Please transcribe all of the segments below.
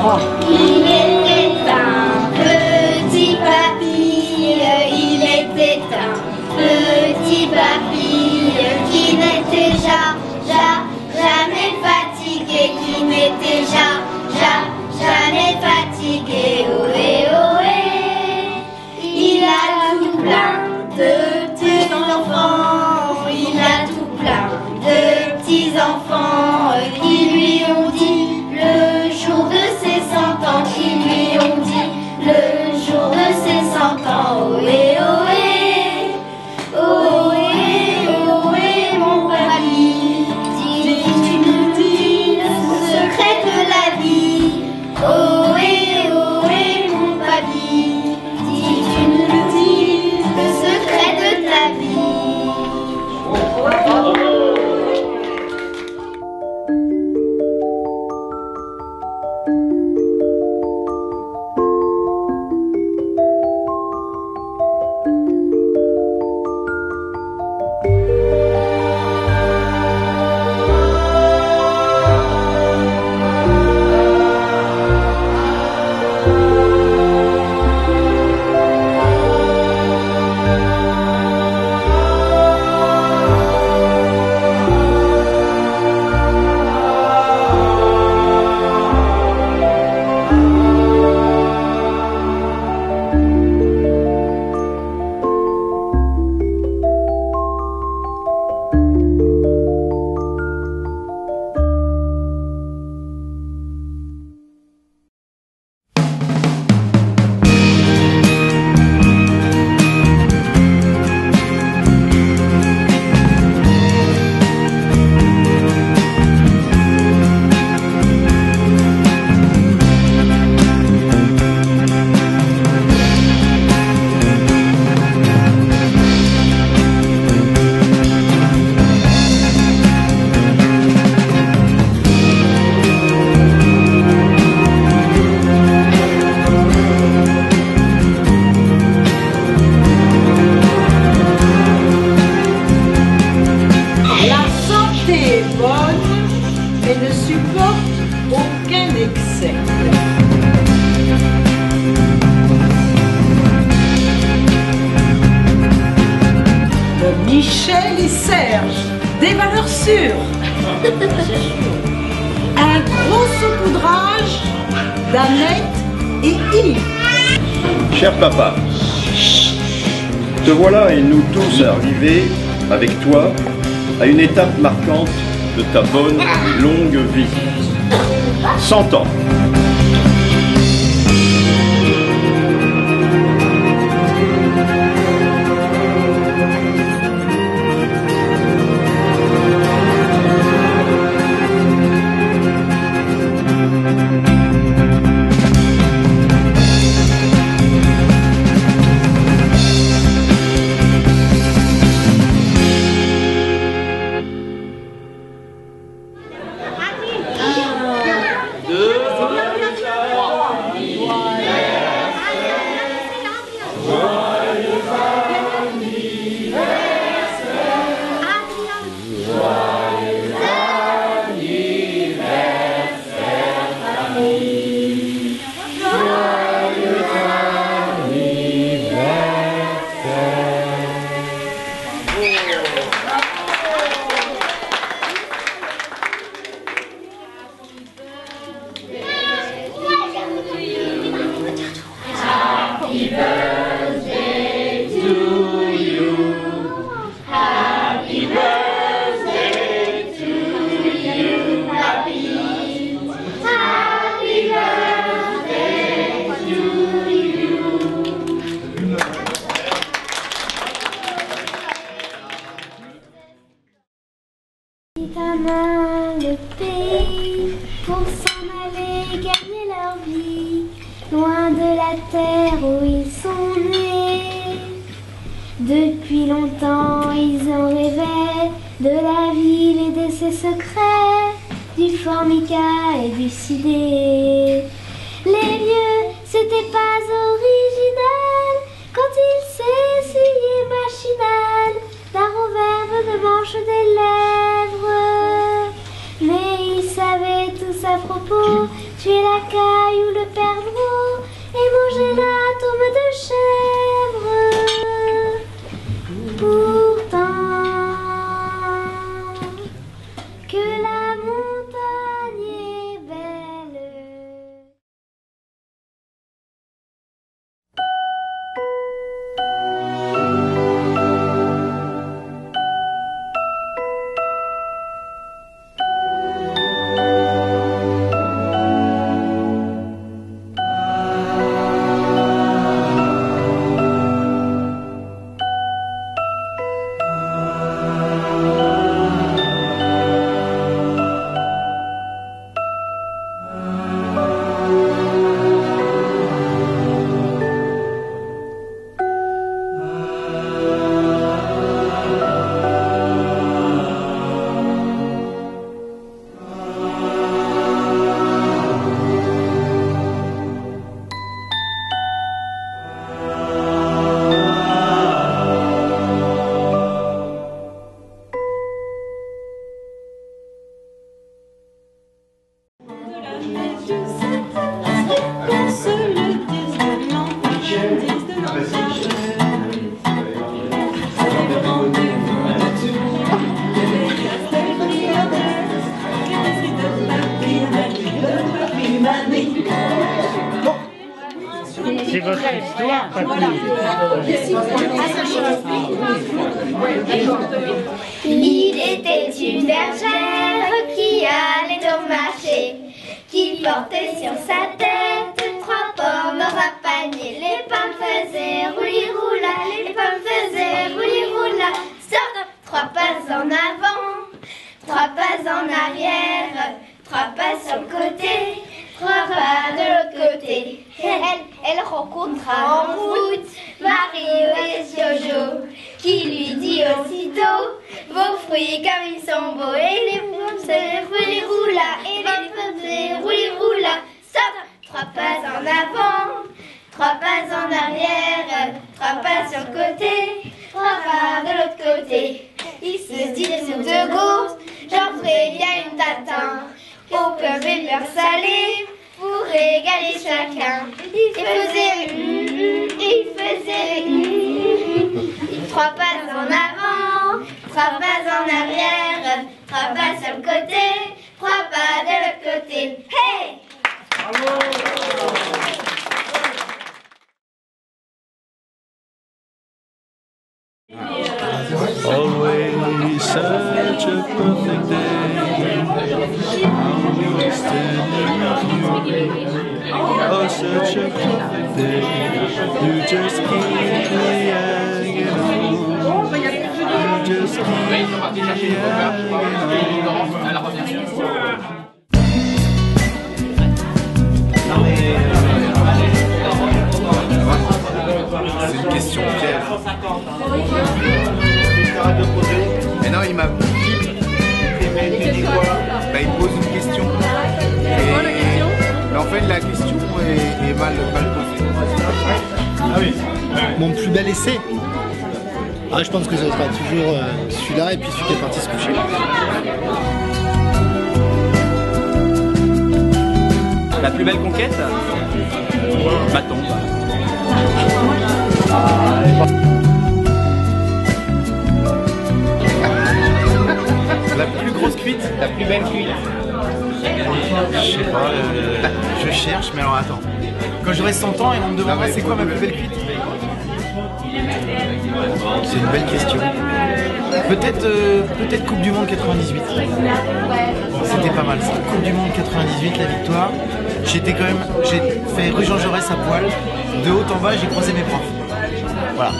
3. Il était un petit papy, il était un petit papy qui n'était jamais fatigué, qui n'était jamais fatigué. Ohé, ohé, il a tout plein de petits enfants, il a tout plein de petits enfants qui lui ont dit le jour de ses 100 ans, qui lui ont dit le jour de ses 100 ans. Ohé, ohé, ohé, ohé, mon papy, tu nous dis le secret de la vie. Ohé, ohé, mon papy, tu nous dis le secret de ta vie. Michel et Serge, des valeurs sûres. Un gros saupoudrage d'Annette et Yves. Cher papa, te voilà et nous tous arrivés avec toi à une étape marquante de ta bonne et longue vie. 100 ans. Le pays pour s'en aller gagner leur vie, loin de la terre où ils sont nés. Depuis longtemps ils en rêvaient, de la ville et de ses secrets, du formica et du cidé. Les vieux, c'était pas original quand ils s'essuyaient machinal d'un verbe de manche des lèvres. Mais ils savaient tous tous à propos, tuer la caille ou le perdreau et manger la tome de chèvre. Pourtant, que la montagne est belle. C'est votre histoire, papy. Il était une bergère qui allait au marché, qui portait sur sa tête 3 pommes dans un panier. Les pommes faisaient roulis-roula, les pommes faisaient roulis-roula. Stop, 3 pas en avant, 3 pas en arrière, 3 pas sur le côté, 3 pas de l'autre côté. Elle rencontra en route Mario et Jojo, qui lui dit aussitôt: vos fruits comme ils sont beaux, et les pommes c'est rouli-roula, et les pommes c'est rouli-roula. Stop, 3 pas en avant, 3 pas en arrière, 3 pas sur le côté, 3 pas de l'autre côté. Ils se disent de gauche, j'en ferai bien une tatin, aux pommes et beurre salé, pour régaler chacun. Il faisait 3 pas en avant, 3 pas en arrière, 3 pas sur le côté, 3 pas de l'autre côté. Hey! Bravo! Always such a perfect day. Always standing with you. Oh, such a perfect day. You just keep me hanging on. You just keep me hanging on. C'est une question piège. Mais non, il m'a dit, tu dis quoi? Bah, il pose une question. Mais en fait, la question est mal posée. Ah oui. Mon plus bel essai? Ah, je pense que ce sera toujours celui-là et puis celui qui est parti se coucher. La plus belle conquête? Ma tombe. La plus grosse cuite? La plus belle cuite? Je sais pas, je cherche, mais alors attends. Quand j'aurai 100 ans et on me demandera c'est quoi ma plus belle cuite? C'est une belle question. Peut-être Coupe du Monde 98. C'était pas mal ça. Coupe du Monde 98, la victoire. J'ai fait rue Jean Jaurès à poil. De haut en bas, j'ai croisé mes profs. Voilà.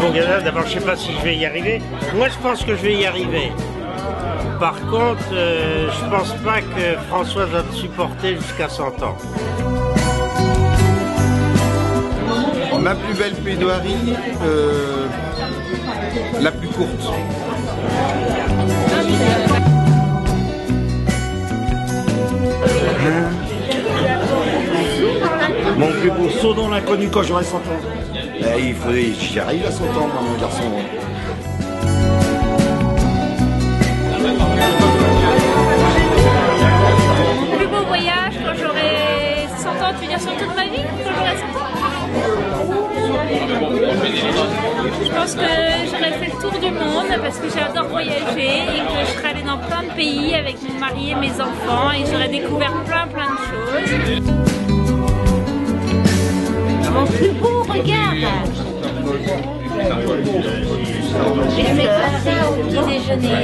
Bon, d'abord, je sais pas si je vais y arriver. Moi, je pense que je vais y arriver. Par contre, je pense pas que François va me supporter jusqu'à 100 ans. Ma plus belle plaidoirie, la plus courte. Mon plus beau saut dans l'inconnu quand j'aurai 100 ans. J'y arrive à 100 ans, moi, mon garçon. Mon plus beau voyage quand j'aurai 100 ans, tu veux dire sur toute ma vie quand j'aurai 100 ans? Je pense que j'aurais fait le tour du monde parce que j'adore voyager et que je serais allée dans plein de pays avec mon mari et mes enfants et j'aurais découvert plein de choses. Mon plus beau regard. J'ai fait passer au petit déjeuner.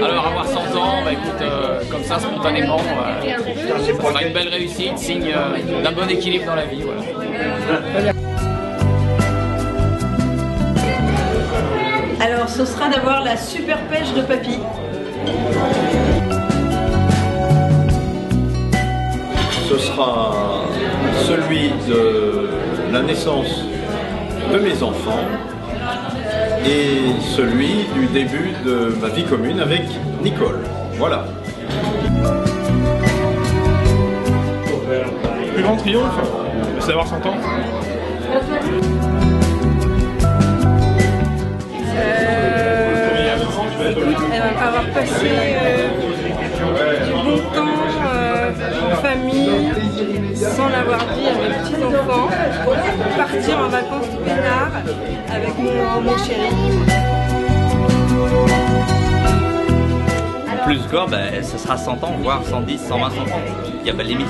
Alors avoir 100 ans, bah écoute, comme ça spontanément, on a une belle réussite, signe d'un bon équilibre dans la vie. Voilà. Alors ce sera d'avoir la super pêche de papy. Ce sera celui de la naissance de mes enfants et celui du début de ma vie commune avec Nicole. Voilà. Le plus grand triomphe, c'est d'avoir 100 ans. Avoir passé du bon temps en famille, sans l'avoir dit à mes petits-enfants, partir en vacances au Pénard avec mon chéri. Le plus score, ce sera 100 ans, voire 110, 120, 130. Il n'y a pas de limite.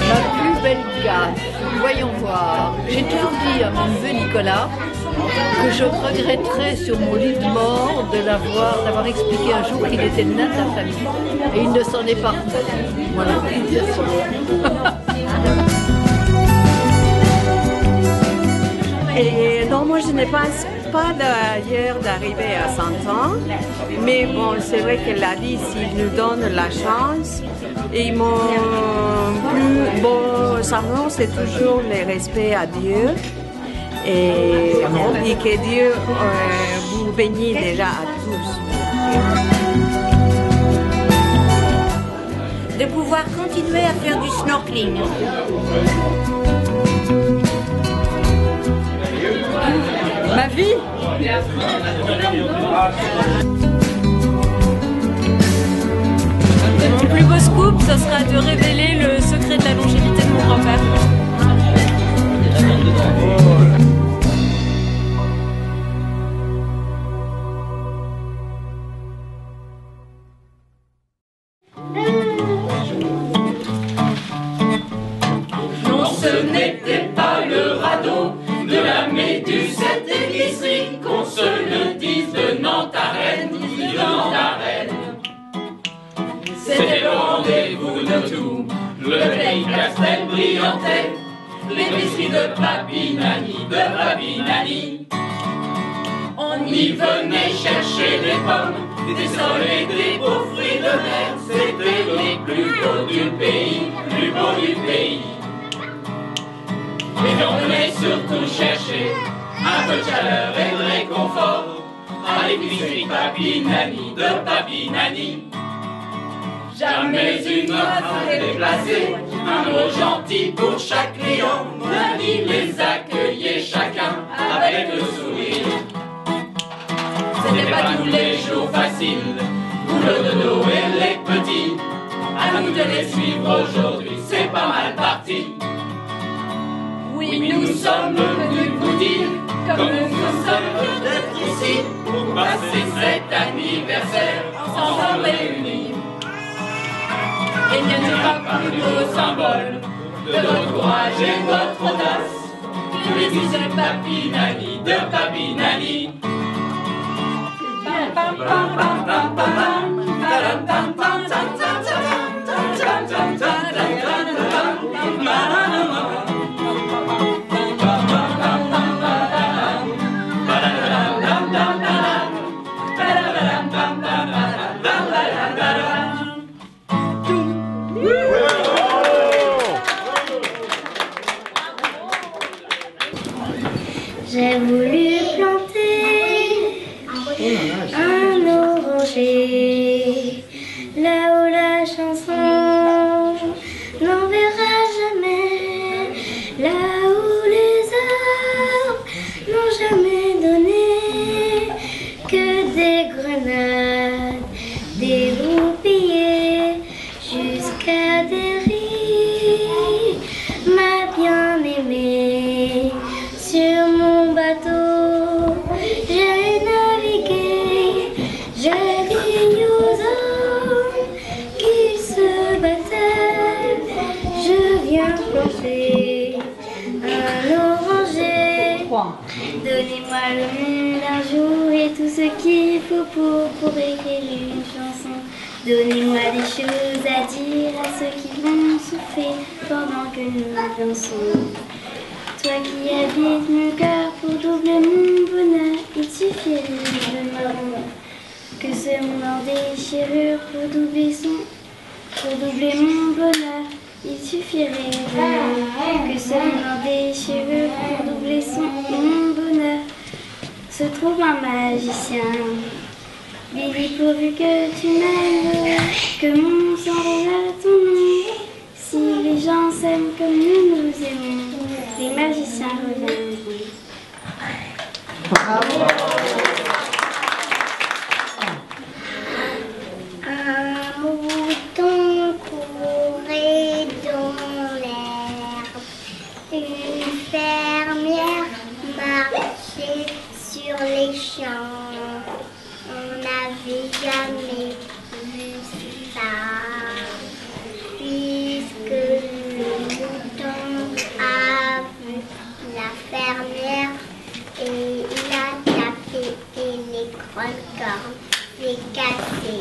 Ma plus belle gaffe, voyons voir. J'ai toujours dit à mon neveu Nicolas que je regretterais sur mon lit de mort d'avoir expliqué un jour qu'il était nain de la famille. Et il ne s'en est pas remis. Voilà, bien sûr. Et non, moi je n'ai pas d'ailleurs d'arriver à 100 ans, mais bon, c'est vrai qu'elle a dit s'il nous donne la chance. Et mon plus beau serment, c'est toujours le respect à Dieu. Et que Dieu vous bénisse déjà à tous. De pouvoir continuer à faire du snorkeling. Ma vie. Mon plus beau scoop, ce sera de révéler le secret de la longévité de mon grand-père. Non, ce n'était pas le radeau de la Méduse, cette épicerie, qu'on se le dise de Nantes à Rennes, de Nantes à Rennes. C'était le rendez-vous de tout, le vieil Castel brillantait, l'épicerie de Papy Nani, On y venait chercher des pommes, des sols et des beaux fruits de mer, c'était les plus beaux du pays, plus beaux du pays. Et on venait surtout chercher un peu de chaleur et de réconfort à l'épicerie de Papy Nani. Jamais une offre déplacée, un mot gentil pour chaque client. Nani les accueillait chacun avec le sourire. C'était pas tous les jours facile pour le dodo et les petits. À nous de les suivre aujourd'hui, c'est pas mal parti. Oui, nous sommes venus vous dire comme nous sommes heureux d'être ici pour passer cet anniversaire ensemble réunis. Et il n'y a pas plus beau symbole de notre courage et notre audace que les fils de Papy Nani. J'ai voulu planter un plancher, là où la chanson n'enverra jamais, là où les arbres n'ont jamais donné que des grenades, des roupillés, jusqu'à des ris. Ma bien-aimée, sur mon bateau, j'ai navigué, j'ai dit aux hommes qui se battaient, je viens planter un oranger. Donnez-moi le monde d'un jour et tout ce qu'il faut pour écrire une chanson. Donnez-moi des choses à dire à ceux qui vont souffrir pendant que nous dansons. Toi qui habites mon cœur pour doubler mon bonheur, il suffirait de m'amour que ce monde en déchirure pour doubler mon bonheur. Il suffirait de m'amour que ce monde en déchirure pour doubler mon bonheur. Se trouve un magicien. Billy, pourvu que tu m'aimes, que mon sang revêt ton nom. Si les gens s'aiment comme nous nous aimons, les magiciens reviendront. Bravo. Un mouton courait dans l'herbe, une fermière marchait sur les champs. On n'avait jamais vu ça, puisque le mouton a vu la fermière et il a tapé et les grandes cornes s'est cassé.